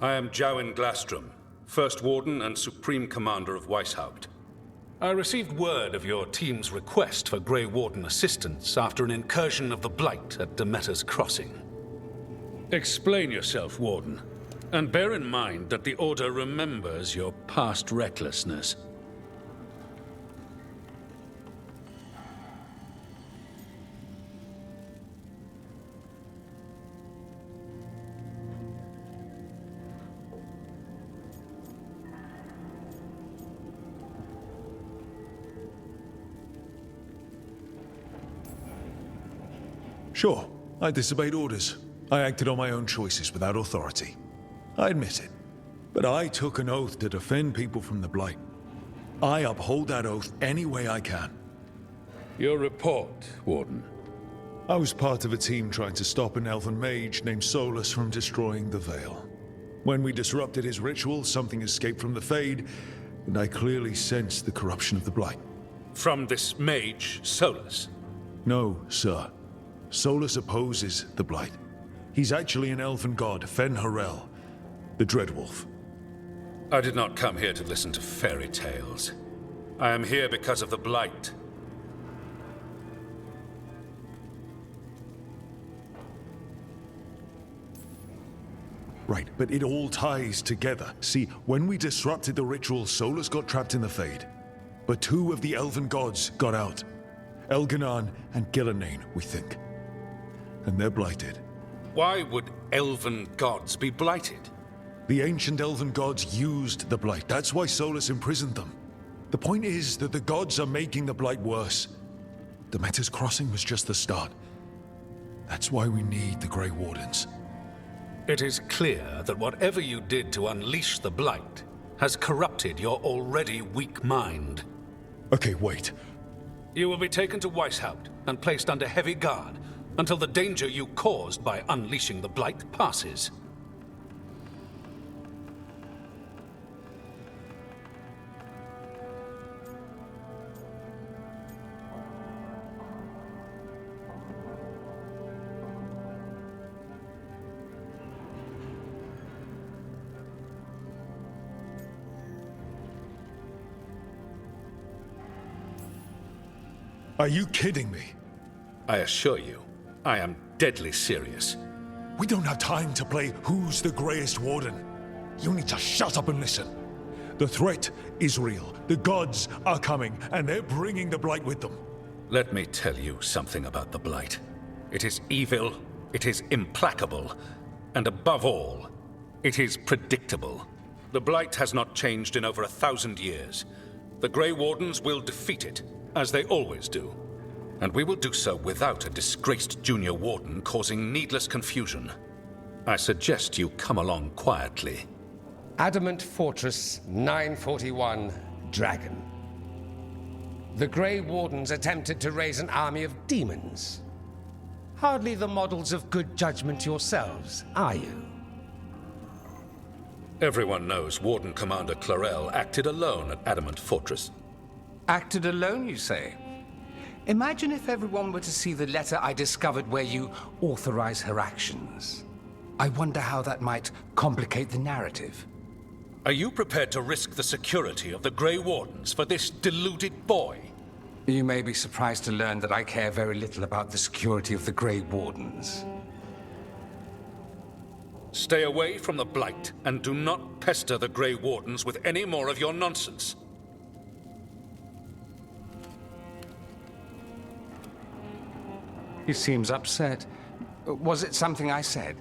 I am Jowin Glastrom, First Warden and Supreme Commander of Weishaupt. I received word of your team's request for Grey Warden assistance after an incursion of the Blight at Demeter's Crossing. Explain yourself, Warden, and bear in mind that the Order remembers your past recklessness. Sure, I disobeyed orders. I acted on my own choices without authority. I admit it. But I took an oath to defend people from the Blight. I uphold that oath any way I can. Your report, Warden. I was part of a team trying to stop an elven mage named Solus from destroying the Veil. When we disrupted his ritual, something escaped from the Fade, and I clearly sensed the corruption of the Blight. From this mage, Solus? No, sir. Solus opposes the Blight. He's actually an elven god, Fen Harel, the Dreadwolf. I did not come here to listen to fairy tales. I am here because of the Blight. Right, but it all ties together. See, when we disrupted the ritual, Solus got trapped in the Fade. But two of the elven gods got out. Elganan and Gillenane, we think. And they're blighted. Why would elven gods be blighted? The ancient elven gods used the Blight. That's why Solus imprisoned them. The point is that the gods are making the Blight worse. Demeter's Crossing was just the start. That's why we need the Grey Wardens. It is clear that whatever you did to unleash the Blight has corrupted your already weak mind. Okay, wait. You will be taken to Weishaupt and placed under heavy guard until the danger you caused by unleashing the Blight passes. Are you kidding me? I assure you, I am deadly serious. We don't have time to play Who's the Greyest Warden. You need to shut up and listen. The threat is real. The gods are coming, and they're bringing the Blight with them. Let me tell you something about the Blight. It is evil, it is implacable, and above all, it is predictable. The Blight has not changed in over 1,000 years. The Grey Wardens will defeat it, as they always do. And we will do so without a disgraced junior warden causing needless confusion. I suggest you come along quietly. Adamant Fortress 941, Dragon. The Grey Wardens attempted to raise an army of demons. Hardly the models of good judgment yourselves, are you? Everyone knows Warden Commander Clarel acted alone at Adamant Fortress. Acted alone, you say? Imagine if everyone were to see the letter I discovered where you authorize her actions. I wonder how that might complicate the narrative. Are you prepared to risk the security of the Grey Wardens for this deluded boy? You may be surprised to learn that I care very little about the security of the Grey Wardens. Stay away from the Blight, and do not pester the Grey Wardens with any more of your nonsense. He seems upset. Was it something I said?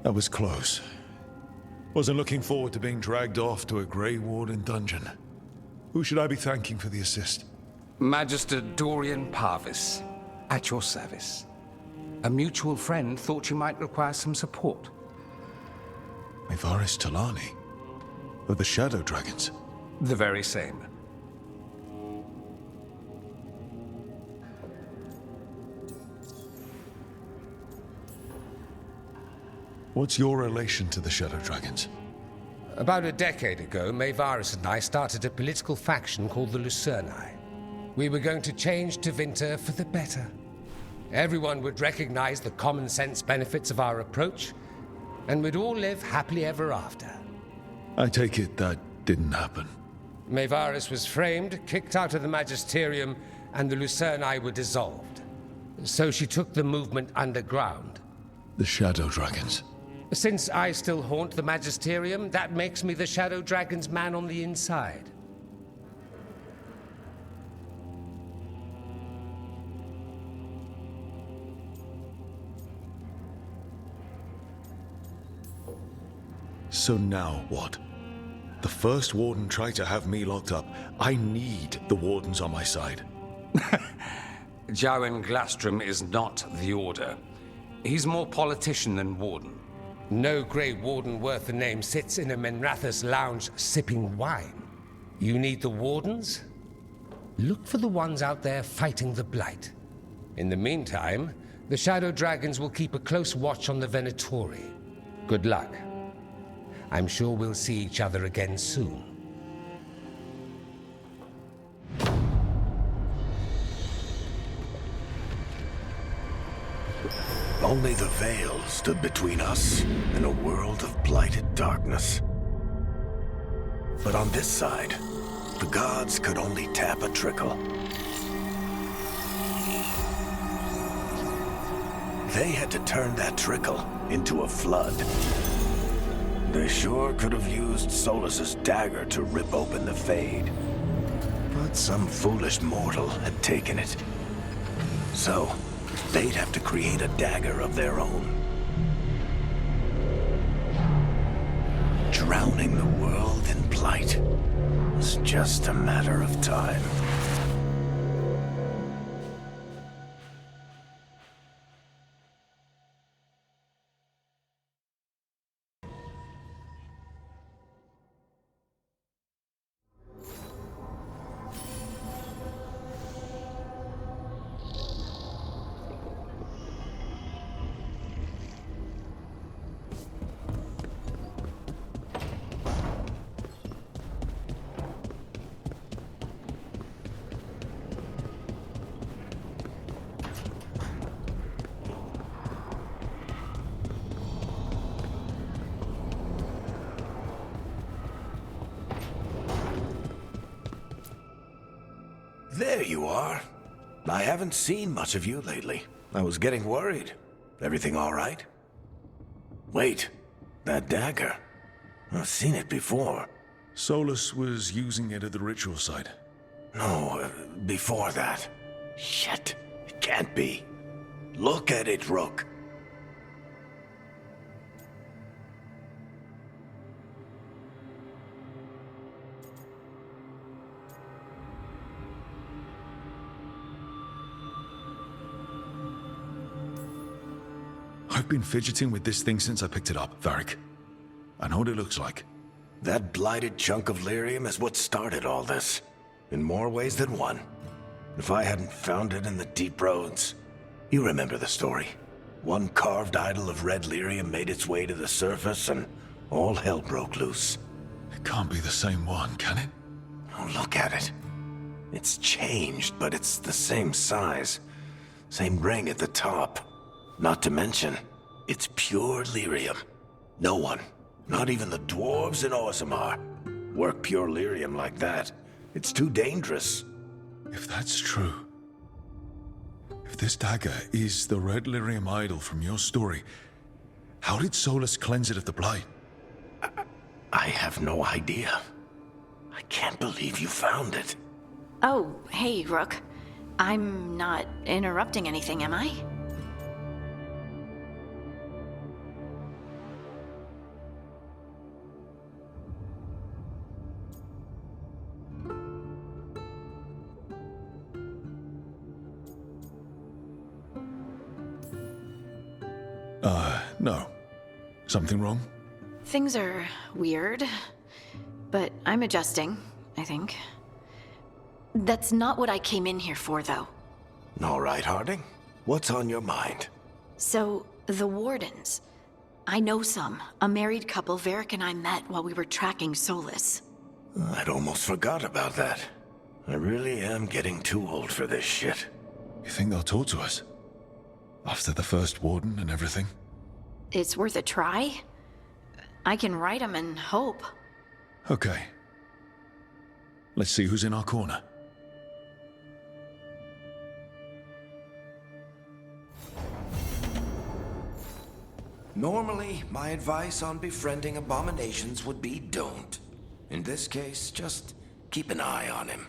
That was close. Wasn't looking forward to being dragged off to a Grey Warden dungeon. Who should I be thanking for the assist? Magister Dorian Parvis, at your service. A mutual friend thought you might require some support. Ivaris Talani, of the Shadow Dragons. The very same. What's your relation to the Shadow Dragons? About a decade ago, Maevaris and I started a political faction called the Lucerni. We were going to change Tevinter for the better. Everyone would recognize the common sense benefits of our approach, and we'd all live happily ever after. I take it that didn't happen. Maevaris was framed, kicked out of the Magisterium, and the Lucerni were dissolved. So she took the movement underground. The Shadow Dragons. Since I still haunt the Magisterium, that makes me the Shadow Dragon's man on the inside. So now what? The first Warden tried to have me locked up. I need the Wardens on my side. Jowen Glastrom is not the Order. He's more politician than Warden. No Grey Warden worth the name sits in a Menrathus lounge sipping wine. You need the Wardens? Look for the ones out there fighting the Blight. In the meantime, the Shadow Dragons will keep a close watch on the Venatori. Good luck. I'm sure we'll see each other again soon. Only the veil stood between us and a world of blighted darkness. But on this side, the gods could only tap a trickle. They had to turn that trickle into a flood. They sure could have used Solus's dagger to rip open the Fade. But some foolish mortal had taken it. So, they'd have to create a dagger of their own. Drowning the world in blight was just a matter of time. There you are. I haven't seen much of you lately. I was getting worried. Everything all right? Wait, that dagger. I've seen it before. Solus was using it at the ritual site. No, before that. Shit, it can't be. Look at it, Rook. I've been fidgeting with this thing since I picked it up, Varric. I know what it looks like. That blighted chunk of lyrium is what started all this. In more ways than one. If I hadn't found it in the deep roads... You remember the story. One carved idol of red lyrium made its way to the surface and all hell broke loose. It can't be the same one, can it? Oh, look at it. It's changed, but it's the same size. Same ring at the top. Not to mention, it's pure lyrium. No one, not even the dwarves in Orzammar, work pure lyrium like that. It's too dangerous. If that's true... If this dagger is the red lyrium idol from your story, how did Solus cleanse it of the blight? I have no idea. I can't believe you found it. Oh, hey, Rook. I'm not interrupting anything, am I? No. Something wrong? Things are weird, but I'm adjusting, I think. That's not what I came in here for, though. All right, Harding. What's on your mind? So, the Wardens. I know some. A married couple Varric and I met while we were tracking Solus. I'd almost forgot about that. I really am getting too old for this shit. You think they'll talk to us? After the first warden and everything? It's worth a try. I can write them and hope. Okay. Let's see who's in our corner. Normally, my advice on befriending abominations would be don't. In this case, just keep an eye on him.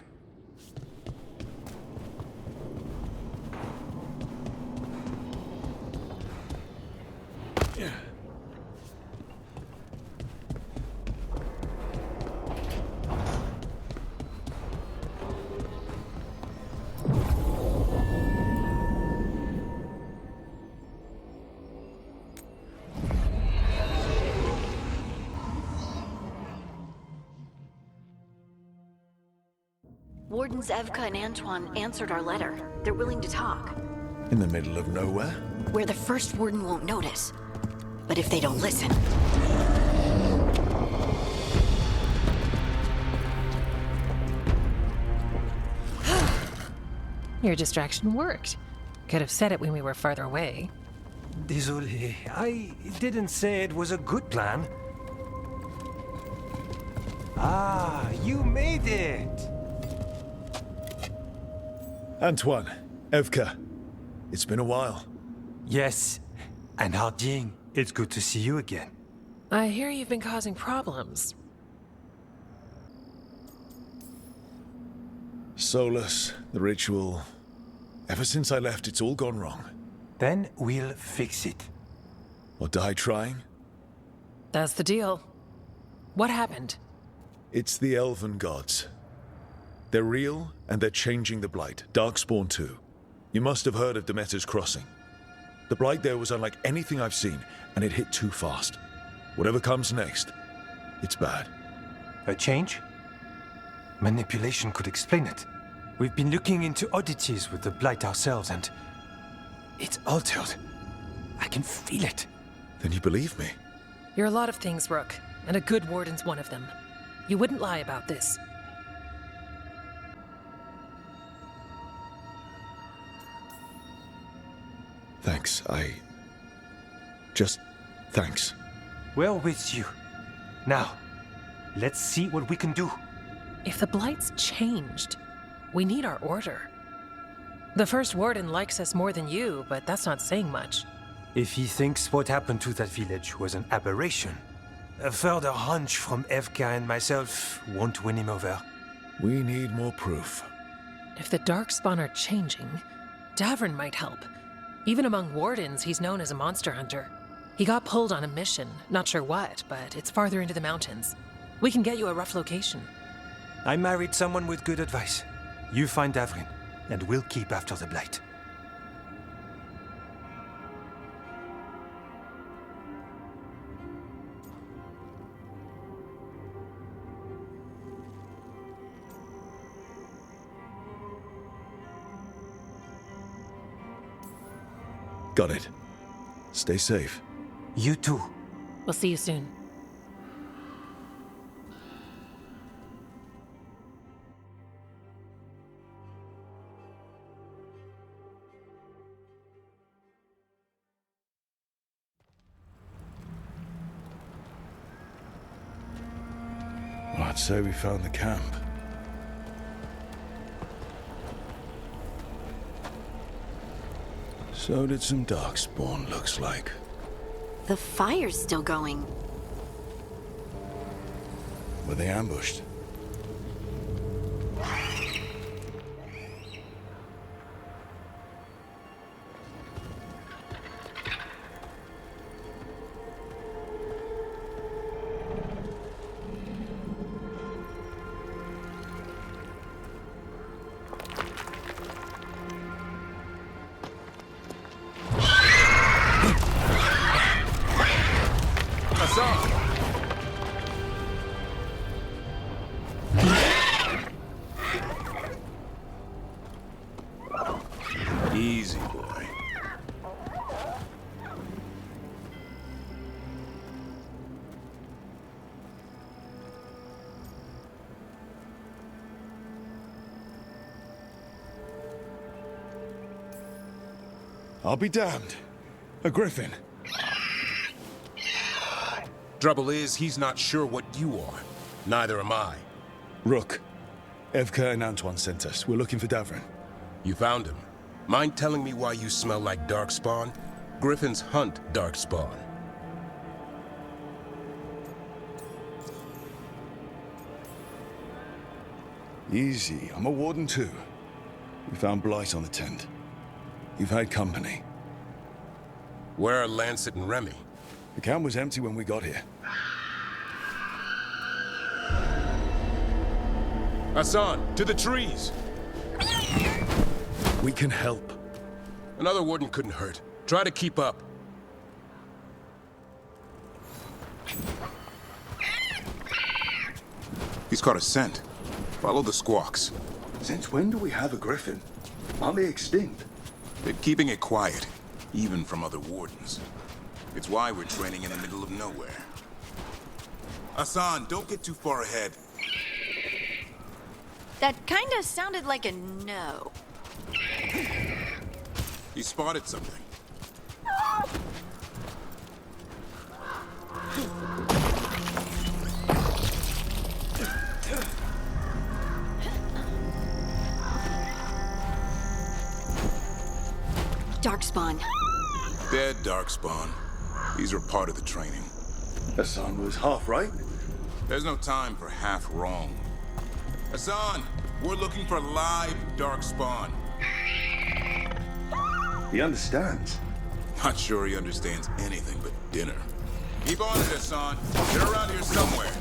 Wardens Evka and Antoine answered our letter. They're willing to talk. In the middle of nowhere? Where the first warden won't notice. But if they don't listen... Your distraction worked. Could have said it when we were farther away. Désolé, I didn't say it was a good plan. Ah, you made it! Antoine, Evka, it's been a while. Yes, and Harding, it's good to see you again. I hear you've been causing problems. Solus, the ritual... Ever since I left, it's all gone wrong. Then we'll fix it. Or die trying? That's the deal. What happened? It's the elven gods. They're real, and they're changing the Blight. Darkspawn too. You must have heard of Demeter's Crossing. The Blight there was unlike anything I've seen, and it hit too fast. Whatever comes next, it's bad. A change? Manipulation could explain it. We've been looking into oddities with the Blight ourselves, and... it's altered. I can feel it. Then you believe me? You're a lot of things, Rook, and a good warden's one of them. You wouldn't lie about this. Thanks, thanks. We're with you. Now, let's see what we can do. If the Blight's changed, we need our order. The first warden likes us more than you, but that's not saying much. If he thinks what happened to that village was an aberration, a further hunch from Evka and myself won't win him over. We need more proof. If the Darkspawn are changing, Davrin might help. Even among wardens, he's known as a monster hunter. He got pulled on a mission, not sure what, but it's farther into the mountains. We can get you a rough location. I married someone with good advice. You find Davrin, and we'll keep after the Blight. Got it. Stay safe. You too. We'll see you soon. Well, I'd say we found the camp. So did some Darkspawn, looks like. The fire's still going. Were they ambushed? I'll be damned. A griffin. Trouble is, he's not sure what you are. Neither am I. Rook. Evka and Antoine sent us. We're looking for Davrin. You found him. Mind telling me why you smell like darkspawn? Griffins hunt darkspawn. Easy. I'm a warden too. We found Blight on the tent. You've had company. Where are Lancet and Remy? The camp was empty when we got here. Hassan, to the trees! We can help. Another warden couldn't hurt. Try to keep up. He's caught a scent. Follow the squawks. Since when do we have a griffin? Aren't they extinct? They're keeping it quiet, even from other wardens. It's why we're training in the middle of nowhere. Hassan, don't get too far ahead. That kinda sounded like a no. He spotted something. Darkspawn. Dead darkspawn. These are part of the training. Hassan was half right. There's no time for half wrong. Hassan, we're looking for live darkspawn. He understands. Not sure he understands anything but dinner. Keep on it, Hassan. They're around here somewhere.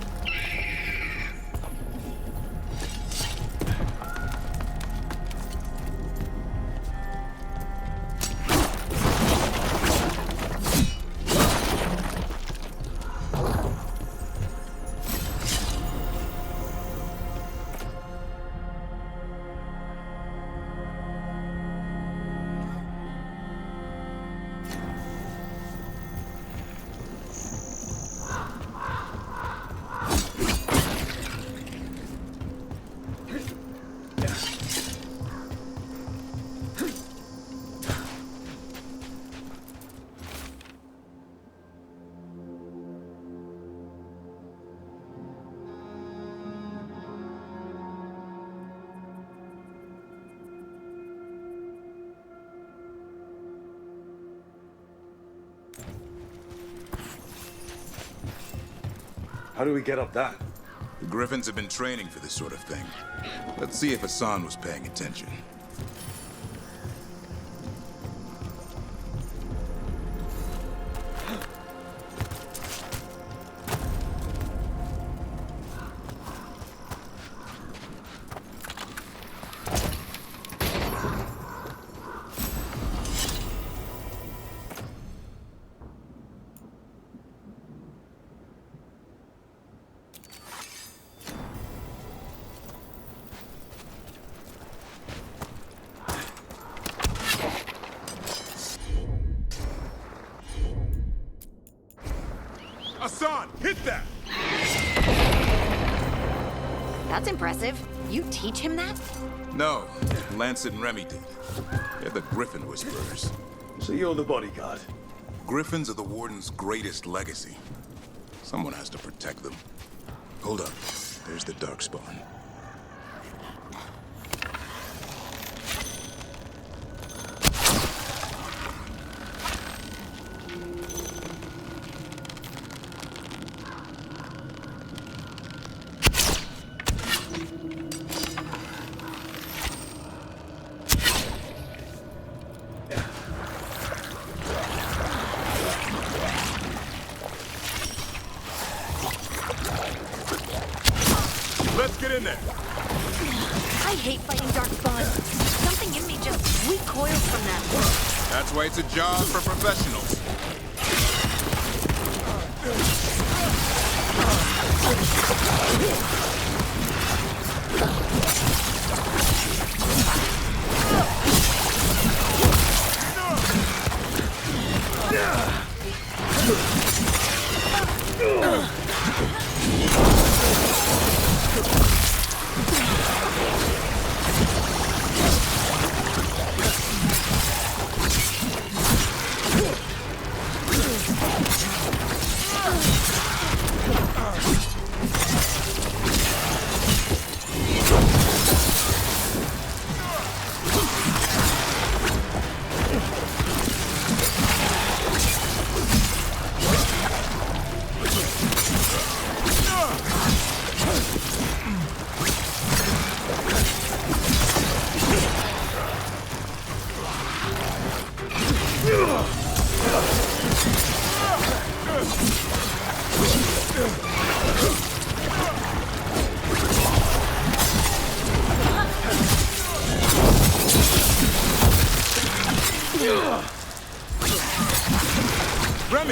How do we get up that? The Griffins have been training for this sort of thing. Let's see if Hassan was paying attention. Hassan, hit that! That's impressive. You teach him that? No, Lancet and Remy did. They're the Griffin Whisperers. So you're the bodyguard? Griffins are the Warden's greatest legacy. Someone has to protect them. Hold up. There's the Darkspawn. Let's get in there. I hate fighting Darkspawn. Something in me just recoils from that. That's why it's a job for professionals.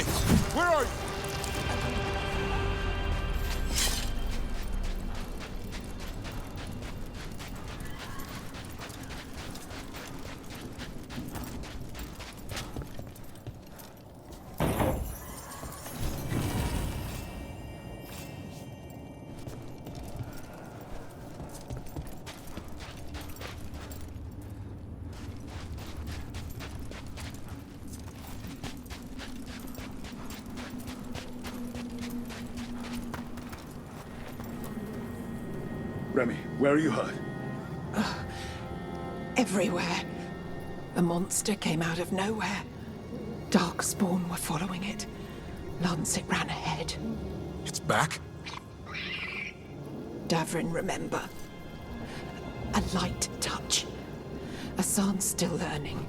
Remy! Where are you? Remy, where are you hurt? Everywhere. A monster came out of nowhere. Darkspawn were following it. Lancet ran ahead. It's back? Davrin, remember. A light touch. Hassan's still learning.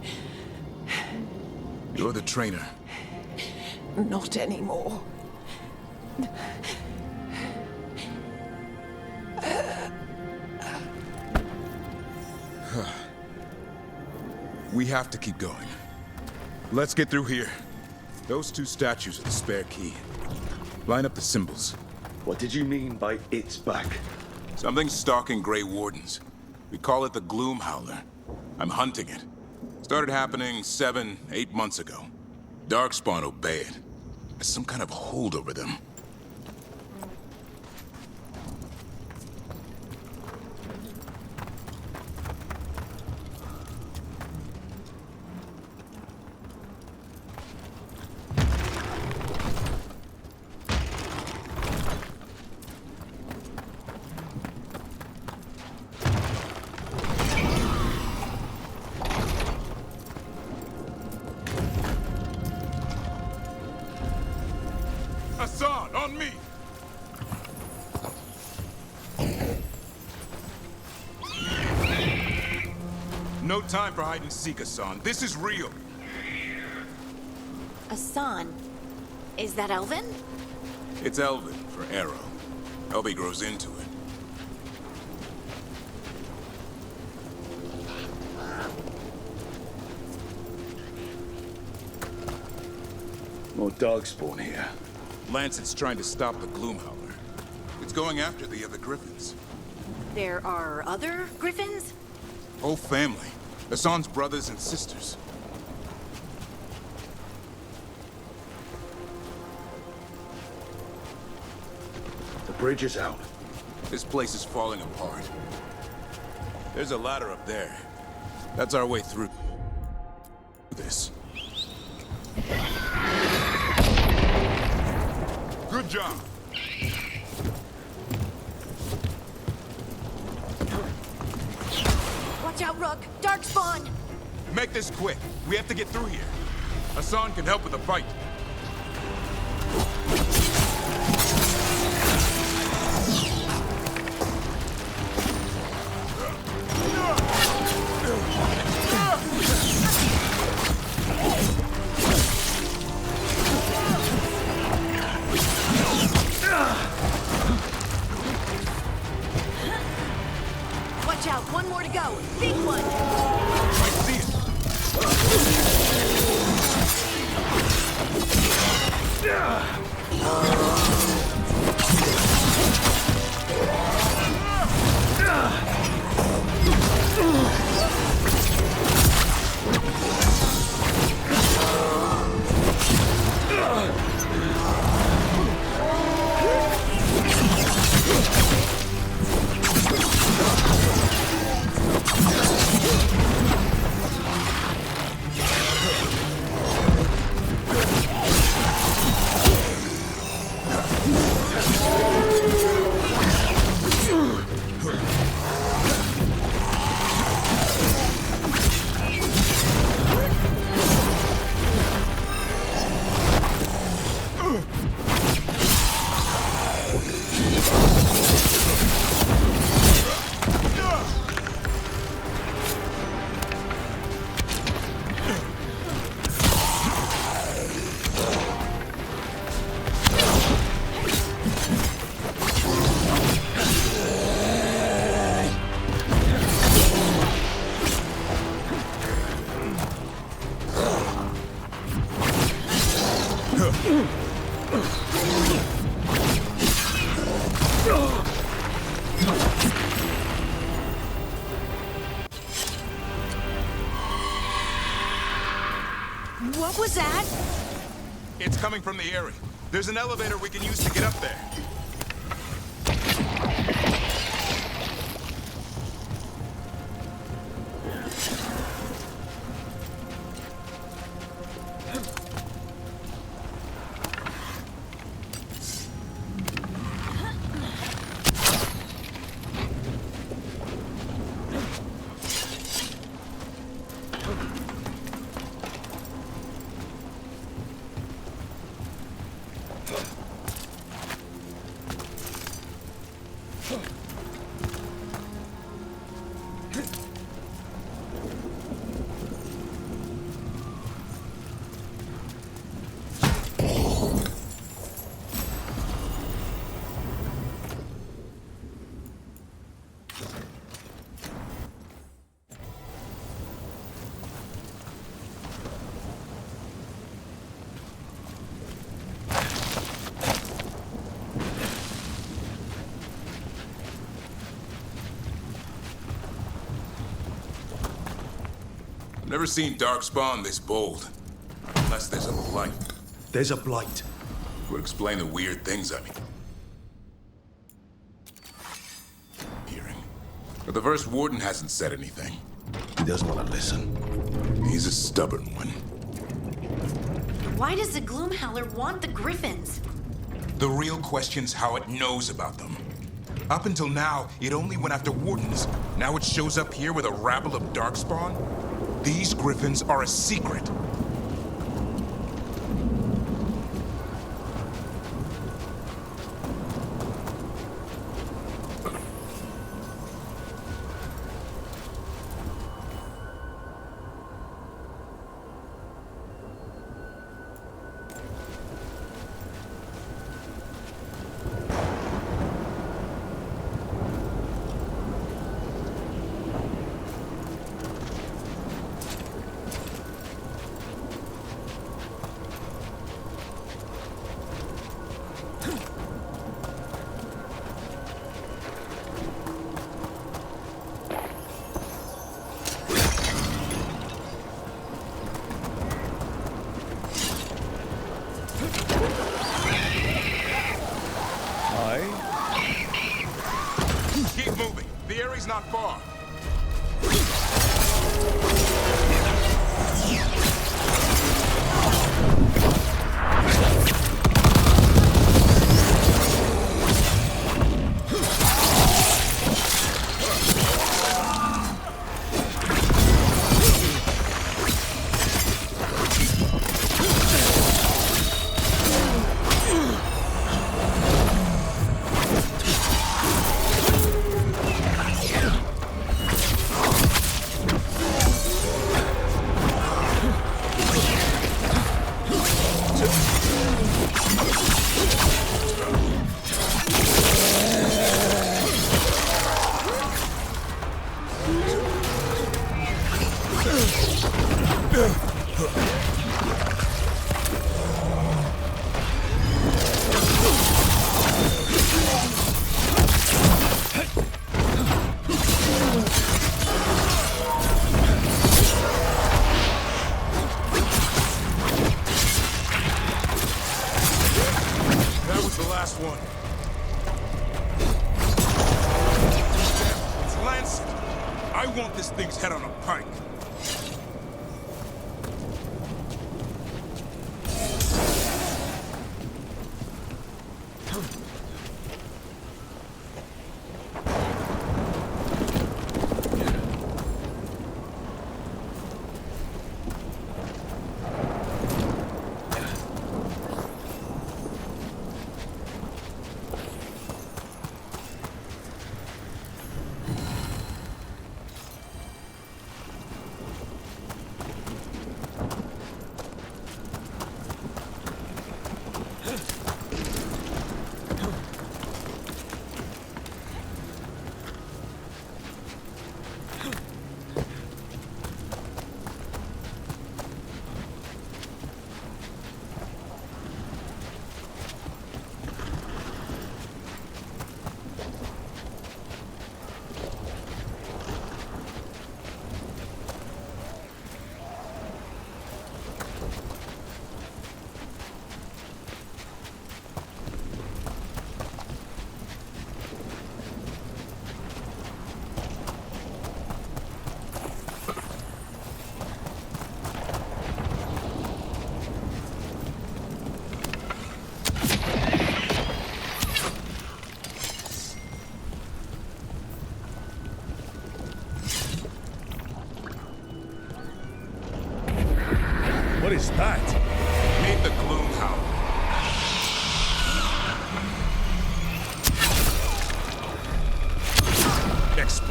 You're the trainer. Not anymore. We have to keep going. Let's get through here. Those two statues are the spare key. Line up the symbols. What did you mean by it's back? Something's stalking Grey Wardens. We call it the Gloom Howler. I'm hunting it. Started happening 7, 8 months ago. Darkspawn obey it. There's some kind of hold over them. Hassan, on me! No time for hide and seek, Hassan. This is real. Hassan? Is that Elven? It's Elven for arrow. Elby grows into it. More Darkspawn here. Lancet's trying to stop the Gloom Howler. It's going after the other Griffins. There are other Griffins? Whole family. Hassan's brothers and sisters. The bridge is out. This place is falling apart. There's a ladder up there. That's our way through this. Good job. Watch out, Rook! Darkspawn! Make this quick. We have to get through here. Hassan can help with the fight. Watch out, one more to go. Big one! I see What was that? It's coming from the area. There's an elevator we can use to get up there. Never seen Darkspawn this bold. Unless there's a blight. There's a blight. Would explain the weird things I mean. Hearing. But the first warden hasn't said anything. He doesn't want to listen. He's a stubborn one. Why does the Gloomhowler want the Griffins? The real question's how it knows about them. Up until now, it only went after wardens. Now it shows up here with a rabble of Darkspawn? These Griffins are a secret. Keep moving. The area's not far.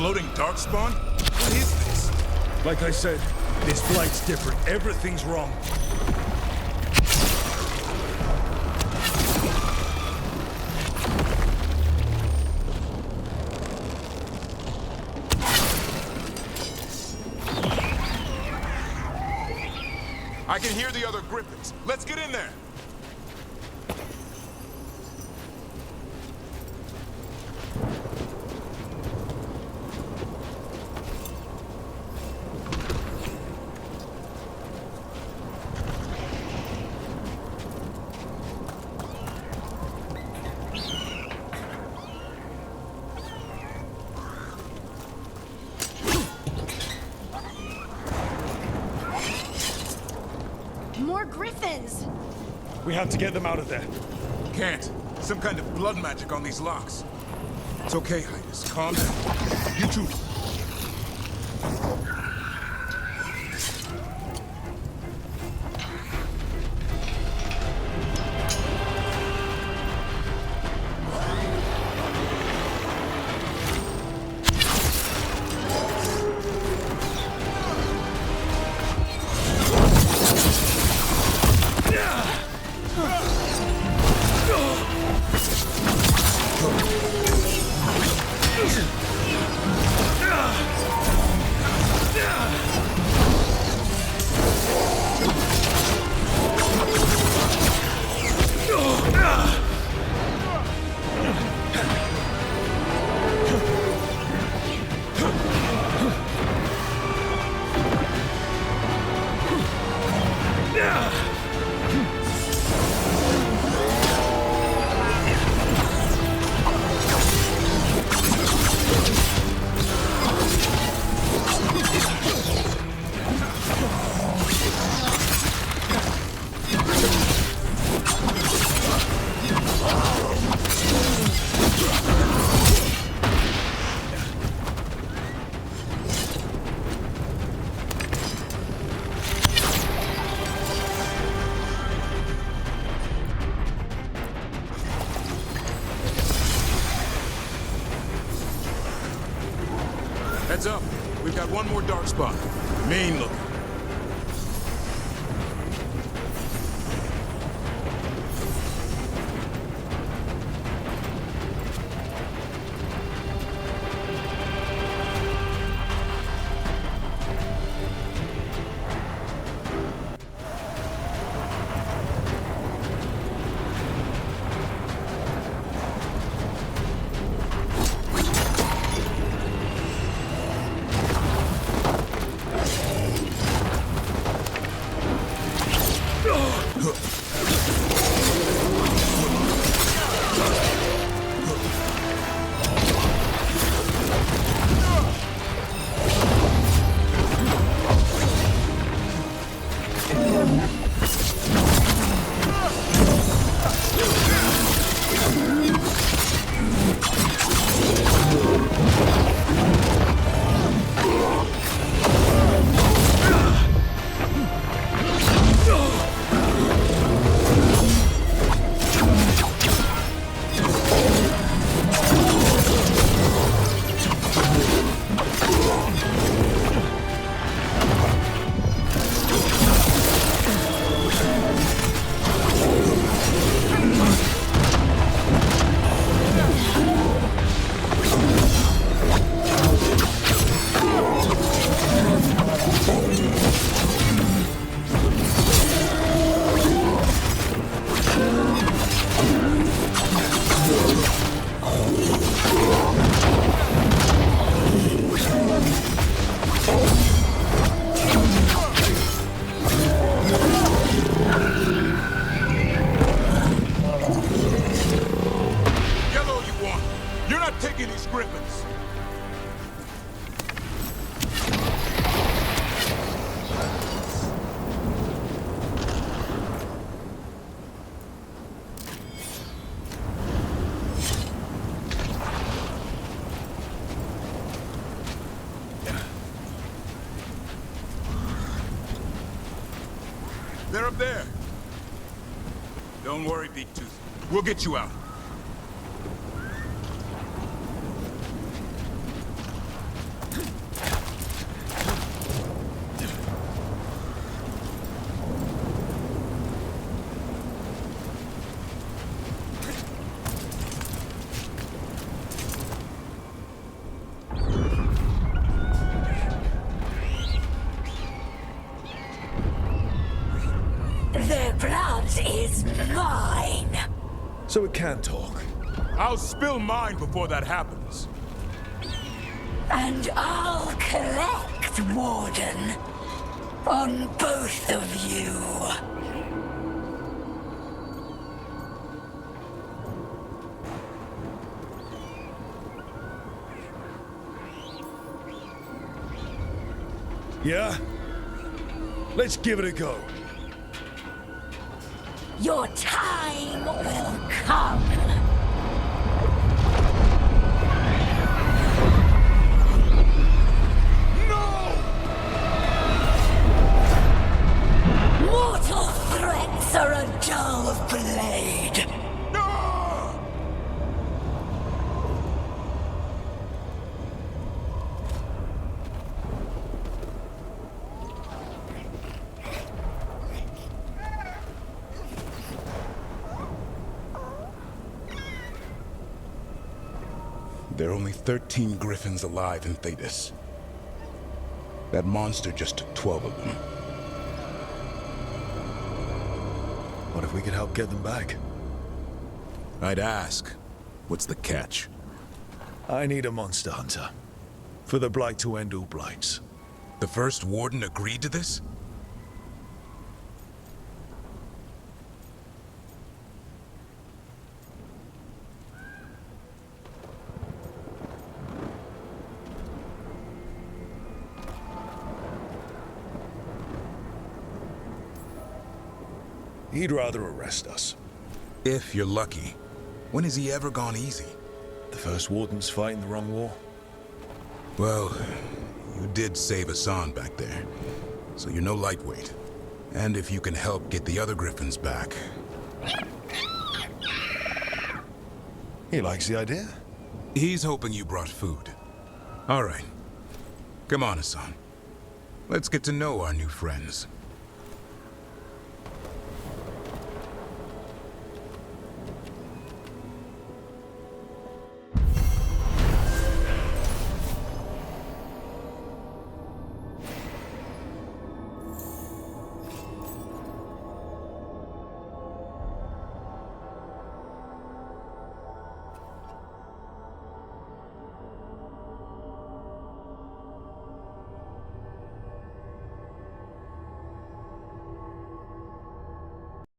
floating darkspawn? What is this? Like I said, this blight's different. Everything's wrong. I can hear the other griffins. Let's get in there. More griffins! We have to get them out of there. Can't. Some kind of blood magic on these locks. It's okay, Highness. Calm down. You two. Heads up. We've got one more dark spot. Mean looking. They're up there. Don't worry, Big Tooth. We'll get you out. so it can talk. I'll spill mine before that happens. And I'll collect, Warden, on both of you. Yeah? Let's give it a go. Your time will come. Mortal threats are a dull blade. There are only 13 griffins alive in Thetis. That monster just took 12 of them. What if we could help get them back? I'd ask, what's the catch? I need a monster hunter. For the Blight to end all blights. The first warden agreed to this? He'd rather arrest us. If you're lucky. When has he ever gone easy? The first warden's fighting the wrong war. Well, you did save Hassan back there, so you're no lightweight. And if you can help get the other griffins back... He likes the idea. He's hoping you brought food. All right. Come on, Hassan. Let's get to know our new friends.